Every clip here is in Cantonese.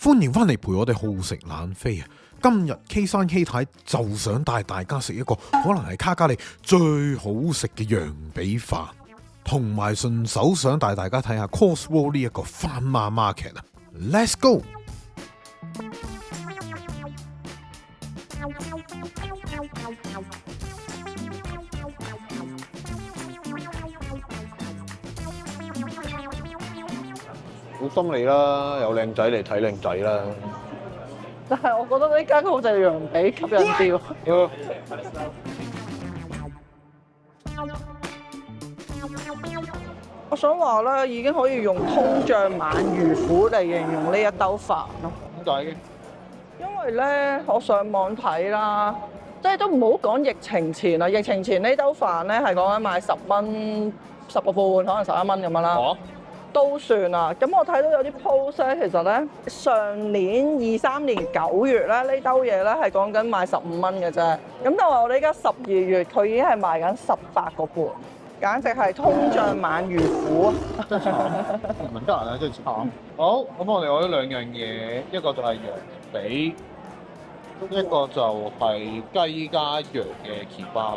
歡迎翻嚟陪我哋好食懶飛啊！今日 K 山 K 太就想帶大家食一個可能係卡加利最好食嘅羊髀飯，同埋順手想帶大家睇下 Cotswold 呢一個翻媽 market 啊 ！Let's go！好心理啦，有靚仔嚟睇靚仔啦。但係我覺得呢間好似羊髀吸引啲喎。我想話咧，已經可以用通脹鰻魚虎嚟形容呢一兜飯咯。點解嘅？因為咧，我上網睇啦，即係都唔好講疫情前啦。疫情前呢兜飯咧係講緊賣10蚊，10個半，可能11蚊咁樣啦。都算啦，咁我睇到有啲 post 咧，其實咧上年23年9月咧呢兜嘢咧係講緊賣15蚊嘅啫，咁但係我哋而家12月佢已經係賣緊18個半，簡直係通脹鰻魚虎啊！真係慘，人民得人啊，真係慘。好，咁我哋攞咗兩樣嘢，一個就係羊髀，一個就係雞加羊嘅鉸巴。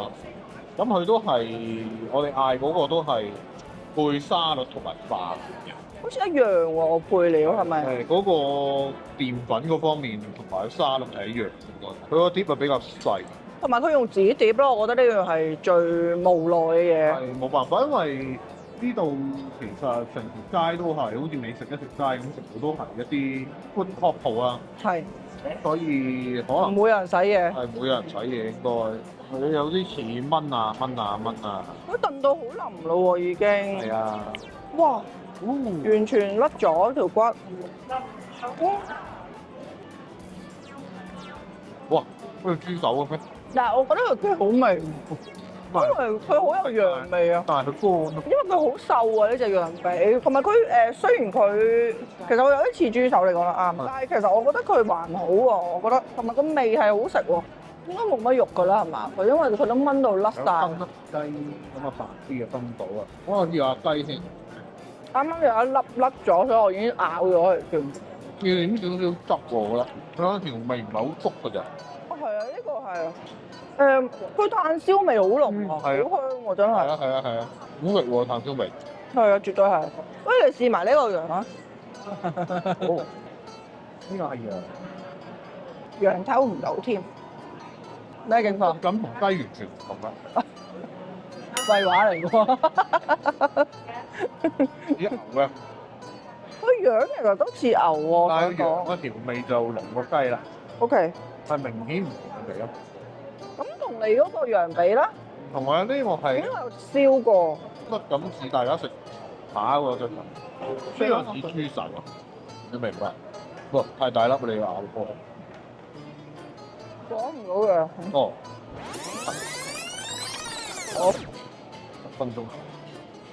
咁佢都係我哋嗌嗰個都係配沙律同埋飯嘅，好似一樣喎，配料係咪？嗰個澱粉嗰方面同埋沙律係一樣嘅，佢個碟啊比較細。同埋佢用紙碟咯，我覺得呢樣係最無奈嘅嘢。係冇辦法，因為呢度其實成條街都係好似美食一條街咁，全部都係一啲 food court 鋪啊。係，所以可能唔會有人洗嘢。係冇人洗嘢應該。佢有啲似炆啊。佢燉到好腍咯喎，已經。係啊。哇！完全甩咗條骨。哇！好似豬手咁咩？但係我覺得佢幾好味，因為佢好有羊味啊。但係佢乾咯。因為佢好瘦啊呢隻羊髀，同埋佢雖然佢其實我有啲似豬手你講得啱，但係其實我覺得佢還好喎，我覺得同埋個味係好食喎，應該冇乜肉㗎啦係嘛？佢因為佢都炆到甩晒。有分粒雞咁啊，白啲嘅分到啊！我試下雞先。啱啱有一粒甩咗，所以我已經咬咗佢添。要點少少汁喎，我覺得佢條味唔係好足㗎咋。哦，係啊，呢個係啊。佢炭燒味好濃啊，好香喎，真係。係啊，好食喎炭燒味。係啊，絕對係。不如你試埋呢個羊啊！好，呢個係羊。羊偷唔到添。咩情況？咁同雞完全唔同啦。廢話嚟㗎喎。啲牛嘅，個樣其實都似牛喎。但係羊嗰條味就濃過雞啦。OK。係明顯唔同嘅味咯。咁同你嗰個羊髀啦，同埋呢個係應該有燒過。質感似大家食扒嗰隻，呢個似豬手啊！你明白？哇！太大粒你咬過。講唔到嘅。哦。好。10分鐘。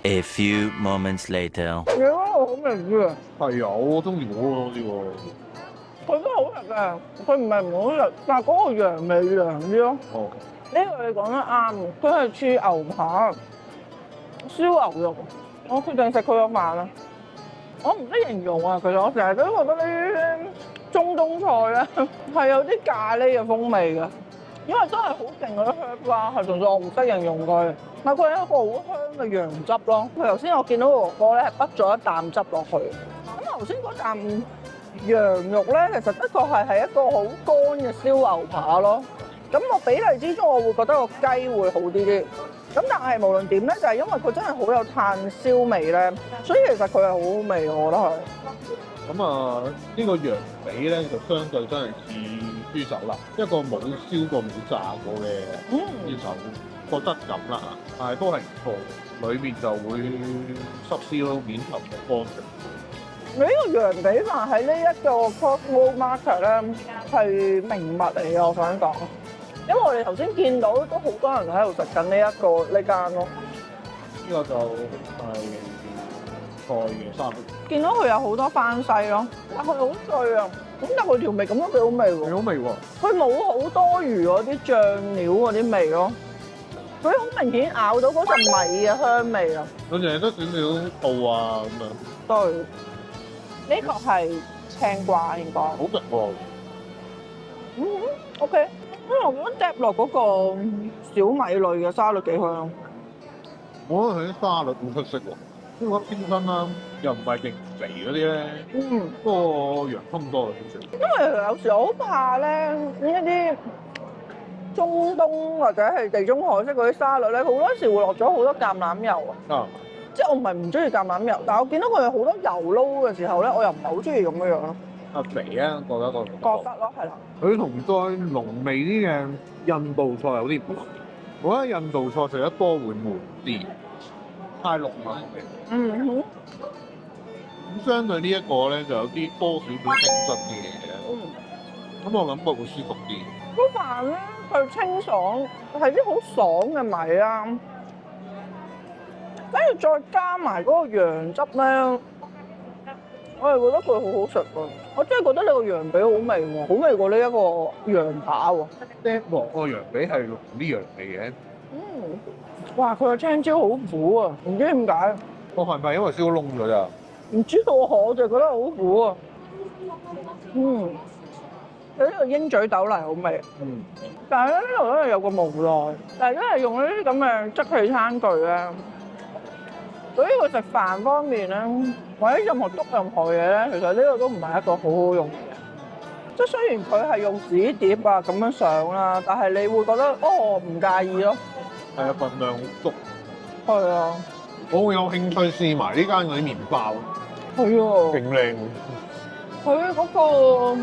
A few moments later. 你嗰個好味啲啊！係啊，我中意嗰個多啲喎。佢都好食嘅，佢唔係唔好食，但係嗰個羊味涼啲咯。哦。呢個你講得啱，佢係似牛扒、燒牛肉。我決定食佢個飯啦。我唔識形容啊，其實我成日都覺得呢啲中東菜咧係有啲咖喱嘅風味嘅，因為真係好勁嗰啲 herb 啦，係純粹我唔識形容佢。但佢係一個好香嘅羊汁咯。佢頭先我見到個哥哥咧係滗咗一啖汁落去。咁頭先嗰啖羊肉咧，其實的確係一個好乾嘅燒牛扒咯。咁個比例之中，我會覺得個雞會好啲啲。咁但係無論點咧，就係因為佢真係好有炭燒味咧，所以其實佢係好好味，我覺得係。咁啊，呢個羊髀咧就相對真係似豬手啦，一個冇燒過冇炸過嘅豬手，個質感啦嚇，但係都係唔錯，裏面就會濕燒咯，面頭就乾嘅。你呢個羊髀飯喺呢一個 Cotswold Market 咧係名物嚟嘅，我想講。因為我哋頭先見到都好多人喺度食緊呢間咯。呢個就係菜嘅沙律。見到佢有好多番西咯，但佢好脆啊。咁但佢條味咁都幾好味喎。幾好味喎！佢冇好多餘嗰啲醬料嗰啲味咯。佢好明顯咬到嗰陣米嘅香味啊。佢淨係得少少布啊咁樣。對。呢個係青瓜應該。好食喎。嗯 OK。因為我覺得嗒落嗰個小米類嘅沙律幾香。我覺得佢啲沙律好出色喎，因為偏身啦，又唔係勁肥嗰啲咧，嗯。不過洋葱多嘅少少。因為有時我好怕咧，呢一啲中東或者係地中海式嗰啲沙律咧，好多時會落咗好多橄欖油啊。啊，即係我唔係唔中意橄欖油，但係我見到佢有好多油撈嘅時候咧，我又唔係好中意咁樣樣咯。肥啊，覺得個覺得咯，係啦。佢同再濃味啲嘅印度菜有啲唔同。我覺得印度菜食得多會悶啲，太濃啦。嗯哼。咁相對呢一個咧就有啲多少少清真嘅嘢嘅，嗯。咁我感覺會舒服啲。嗰飯咧，佢清爽，係啲好爽嘅米啦，跟住再加埋嗰個羊汁咧，我係覺得佢好好食喎。我真係覺得你個羊髀好味喎，好味過呢一個羊扒喎。嗒落個羊髀係濃啲羊味嘅。嗯，哇！佢個青椒好苦啊，唔知點解，我係咪因為燒燶咗咋？唔知道我就覺得好苦啊。嗯，佢呢個鷹嘴豆泥好味。嗯。但係咧呢度咧有個無奈，但係都係用呢啲咁嘅即棄餐具咧。對於佢食飯方面咧，或者任何嘢咧，其實呢個都唔係一個好好用嘅嘢。即係雖然佢係用紙碟啊咁樣上啦，但係你會覺得哦唔介意咯。係啊，份量好足。係啊。我好有興趣試埋呢間嗰啲麵包，係啊。勁靚。佢嗰個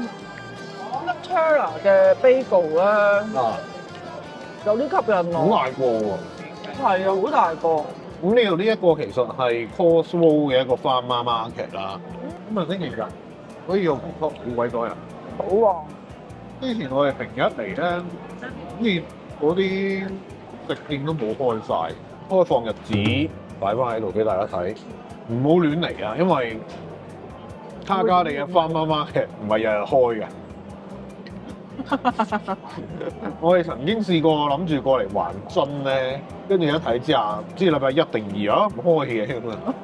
Nutella 嘅 bagel 咧，啊，有啲吸引好我。大個喎。係啊，好大個。咁呢度呢一個其實係 Costco 嘅一個 Farmer Market 啦。咁啊星期日可以用 TikTok 好鬼多人。好喎。之前我哋平日嚟咧，好似嗰啲食店都冇開晒，開放日子擺翻喺度俾大家睇，唔好亂嚟啊！因為卡加利嘅 Farmer Market 唔係日日開嘅。我哋曾經試過諗住過嚟還樽咧，跟住一睇之下，唔知禮拜一定二啊唔開嘅咁啊！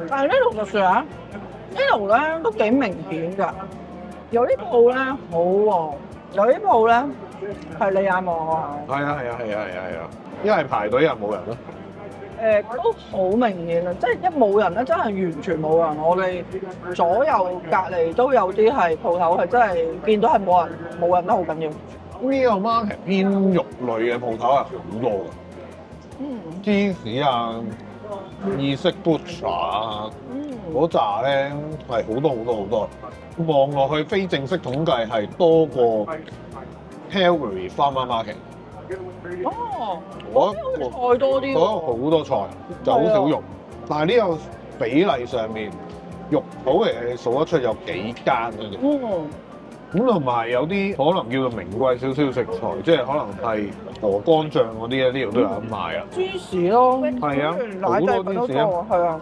但係呢度就算啊，呢度咧都幾明顯㗎。有啲鋪咧好喎，有啲鋪咧係你眼望我眼。係啊！一係排隊，一係冇人咯。都好明顯啊！即係一冇人咧，真係完全冇人。我哋左右隔離都有啲係鋪頭，係真係見到係冇人都好緊要。呢個 market 偏肉類嘅鋪頭係好多嘅，芝士啊、意式 butcher 啊，嗰扎咧係好多。望落去非正式統計係多過 Calgary Farmer Market。哦，嗰菜多啲喎。好多菜，就好少肉。但係呢個比例上面，肉鋪嚟你數得出有幾間嘅啫。咁同埋有啲可能叫做名貴少少食材，即係可能係鵝肝醬嗰啲咧，呢度都有得賣啊。芝士咯，係啊，奶製品都多啊，係啊。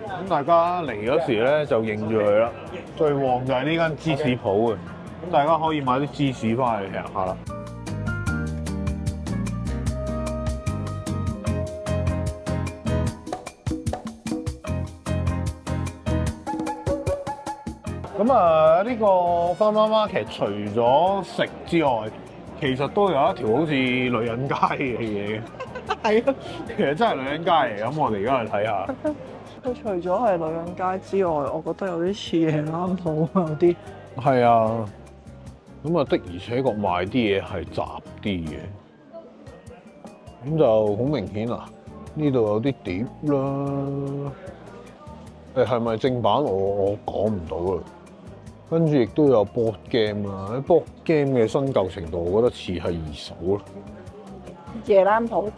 咁大家嚟嗰時咧就認住佢啦。最旺就係呢間芝士鋪嘅，咁大家可以買啲芝士翻嚟食下啦。咁啊，呢個 Farmer Market 除咗食之外，其實都有一條好似女人街嘅嘢嘅。係啊，其實真係女人街嚟，咁我哋而家去睇下。佢除咗係女人街之外，我覺得有啲似夜冷鋪有啲。係啊，咁啊的而且確賣啲嘢係雜啲嘅，咁就好明顯啦。呢度有啲碟啦，係咪正版我講唔到啦。跟住亦都有 board game 啦，啲 board game 嘅新舊程度，我覺得似係二手咯。夜冷鋪。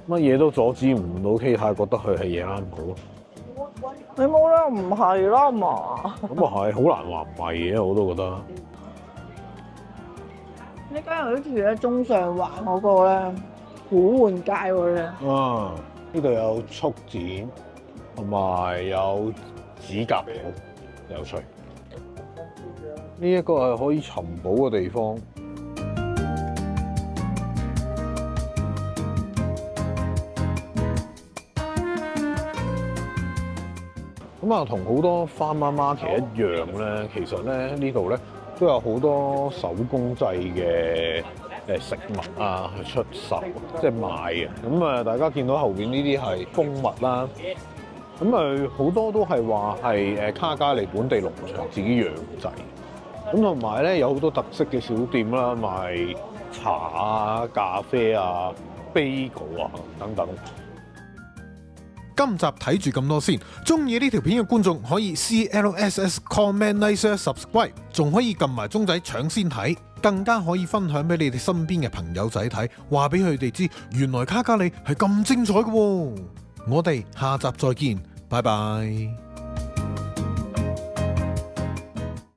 乜嘢都阻止唔到 K 太覺得佢係夜冷鋪咯。你冇啦，唔係啦嘛。咁啊係，好難話唔係嘅，我都覺得。呢間有啲似咧中上環嗰個咧古玩街嗰咧。啊！呢度有速剪，同埋有指甲鋪，有趣。呢一個係可以尋寶嘅地方。咁啊，同好多 farmer market 一樣咧，其實咧呢度咧都有好多手工製嘅食物啊去出售，即係賣嘅。咁啊，大家見到後邊呢啲係蜂蜜啦，咁啊好多都係話係卡加利本地農場自己養製。咁同埋咧有好多特色嘅小店啦，賣茶啊、咖啡啊、bagel 啊等等。今集睇住咁多先，中意呢條片嘅觀眾可以 CLSS comment like share subscribe， 仲可以撳埋鐘仔搶先睇，更加可以分享俾你哋身邊嘅朋友仔睇，話俾佢哋知原來卡加利係咁精彩嘅喎。我哋下集再見，拜拜。